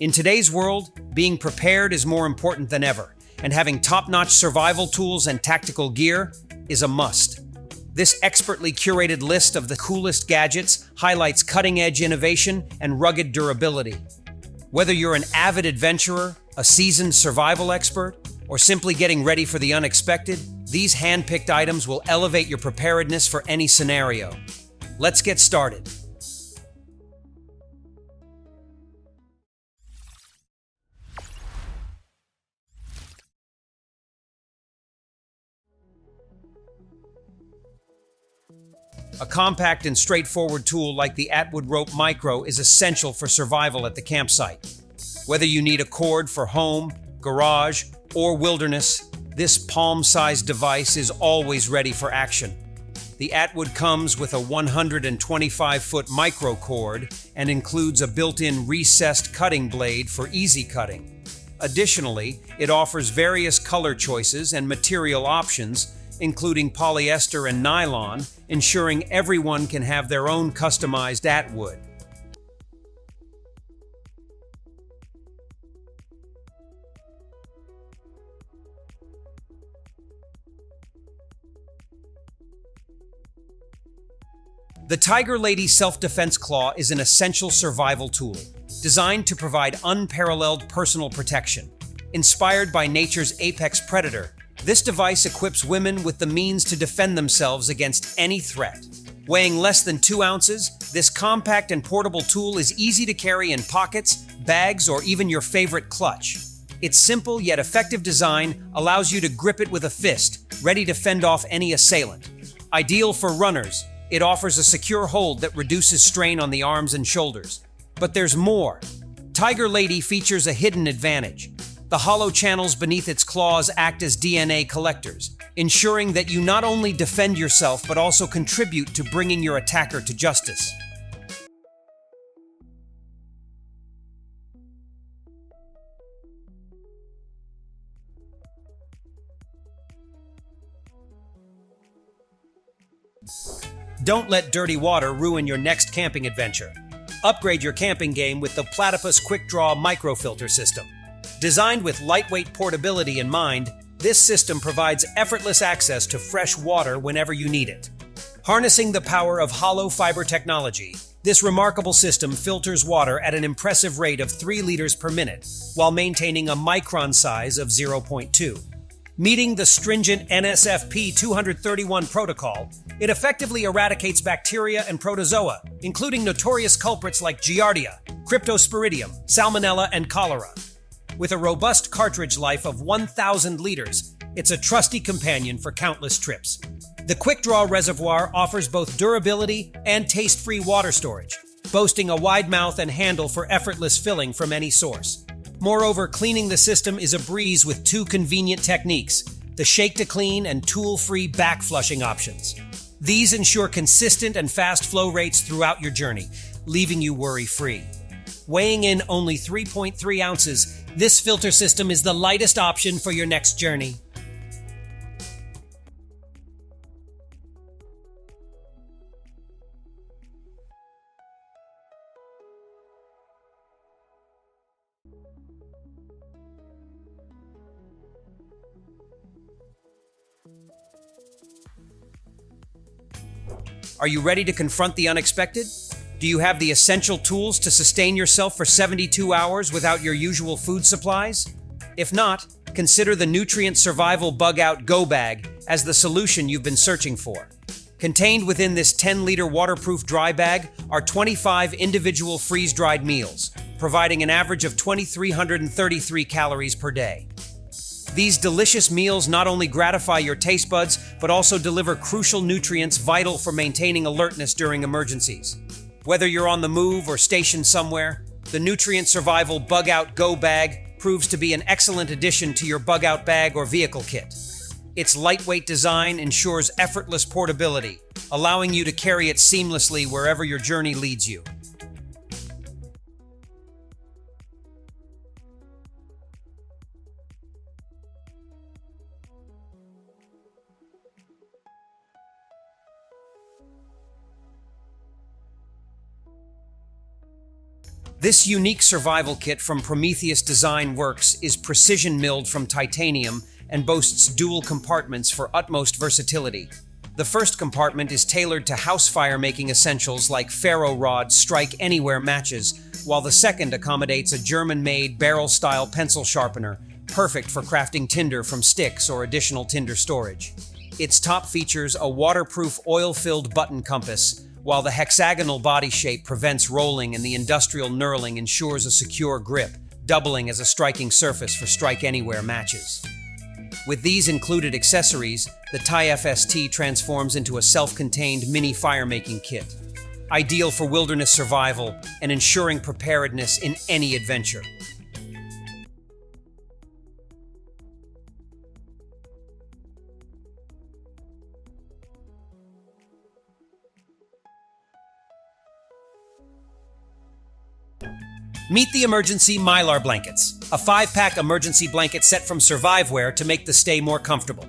In today's world, being prepared is more important than ever, and having top-notch survival tools and tactical gear is a must. This expertly curated list of the coolest gadgets highlights cutting-edge innovation and rugged durability. Whether you're an avid adventurer, a seasoned survival expert, or simply getting ready for the unexpected, these hand-picked items will elevate your preparedness for any scenario. Let's get started. A compact and straightforward tool like the Atwood Rope Micro is essential for survival at the campsite. Whether you need a cord for home, garage, or wilderness, this palm-sized device is always ready for action. The Atwood comes with a 125-foot micro cord and includes a built-in recessed cutting blade for easy cutting. Additionally, it offers various color choices and material options, including polyester and nylon, ensuring everyone can have their own customized Atwood. The Tiger Lady Self-Defense Claw is an essential survival tool, designed to provide unparalleled personal protection. Inspired by nature's apex predator, this device equips women with the means to defend themselves against any threat. Weighing less than 2 ounces, this compact and portable tool is easy to carry in pockets, bags, or even your favorite clutch. Its simple yet effective design allows you to grip it with a fist, ready to fend off any assailant. Ideal for runners, it offers a secure hold that reduces strain on the arms and shoulders. But there's more. Tiger Lady features a hidden advantage. The hollow channels beneath its claws act as DNA collectors, ensuring that you not only defend yourself but also contribute to bringing your attacker to justice. Don't let dirty water ruin your next camping adventure. Upgrade your camping game with the Platypus Quickdraw microfilter system. Designed with lightweight portability in mind, this system provides effortless access to fresh water whenever you need it. Harnessing the power of hollow fiber technology, this remarkable system filters water at an impressive rate of 3 liters per minute, while maintaining a micron size of 0.2. Meeting the stringent NSFP 231 protocol, it effectively eradicates bacteria and protozoa, including notorious culprits like Giardia, Cryptosporidium, Salmonella, and cholera. With a robust cartridge life of 1,000 liters, it's a trusty companion for countless trips. The Quickdraw reservoir offers both durability and taste-free water storage, boasting a wide mouth and handle for effortless filling from any source. Moreover, cleaning the system is a breeze with 2 convenient techniques, the shake-to-clean and tool-free back flushing options. These ensure consistent and fast flow rates throughout your journey, leaving you worry-free. Weighing in only 3.3 ounces, this filter system is the lightest option for your next journey. Are you ready to confront the unexpected? Do you have the essential tools to sustain yourself for 72 hours without your usual food supplies? If not, consider the Nutrient Survival Bugout Go Bag as the solution you've been searching for. Contained within this 10-liter waterproof dry bag are 25 individual freeze-dried meals, providing an average of 2,333 calories per day. These delicious meals not only gratify your taste buds, but also deliver crucial nutrients vital for maintaining alertness during emergencies. Whether you're on the move or stationed somewhere, the Nutrient Survival Bugout Go Bag proves to be an excellent addition to your Bugout bag or vehicle kit. Its lightweight design ensures effortless portability, allowing you to carry it seamlessly wherever your journey leads you. This unique survival kit from Prometheus Design Works is precision milled from titanium and boasts dual compartments for utmost versatility. The first compartment is tailored to house fire-making essentials like ferro rod strike-anywhere matches, while the second accommodates a German-made barrel-style pencil sharpener, perfect for crafting tinder from sticks or additional tinder storage. Its top features a waterproof oil-filled button compass, while the hexagonal body shape prevents rolling and the industrial knurling ensures a secure grip, doubling as a striking surface for strike-anywhere matches. With these included accessories, the TIE FST transforms into a self-contained mini fire-making kit, ideal for wilderness survival and ensuring preparedness in any adventure. Meet the emergency Mylar blankets, a 5-pack emergency blanket set from Weare to make the stay more comfortable.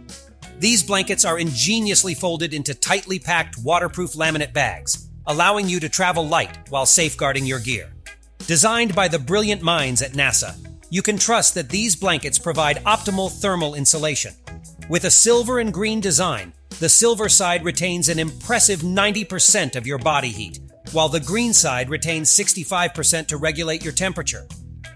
These blankets are ingeniously folded into tightly packed waterproof laminate bags, allowing you to travel light while safeguarding your gear. Designed by the brilliant minds at NASA, you can trust that these blankets provide optimal thermal insulation. With a silver and green design, the silver side retains an impressive 90% of your body heat, while the green side retains 65% to regulate your temperature.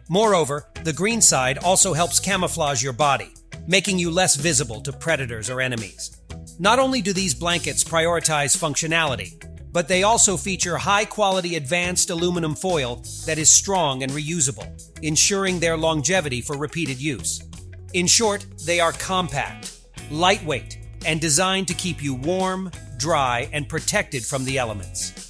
Moreover, the green side also helps camouflage your body, making you less visible to predators or enemies. Not only do these blankets prioritize functionality, but they also feature high-quality advanced aluminum foil that is strong and reusable, ensuring their longevity for repeated use. In short, they are compact, lightweight, and designed to keep you warm, dry, and protected from the elements.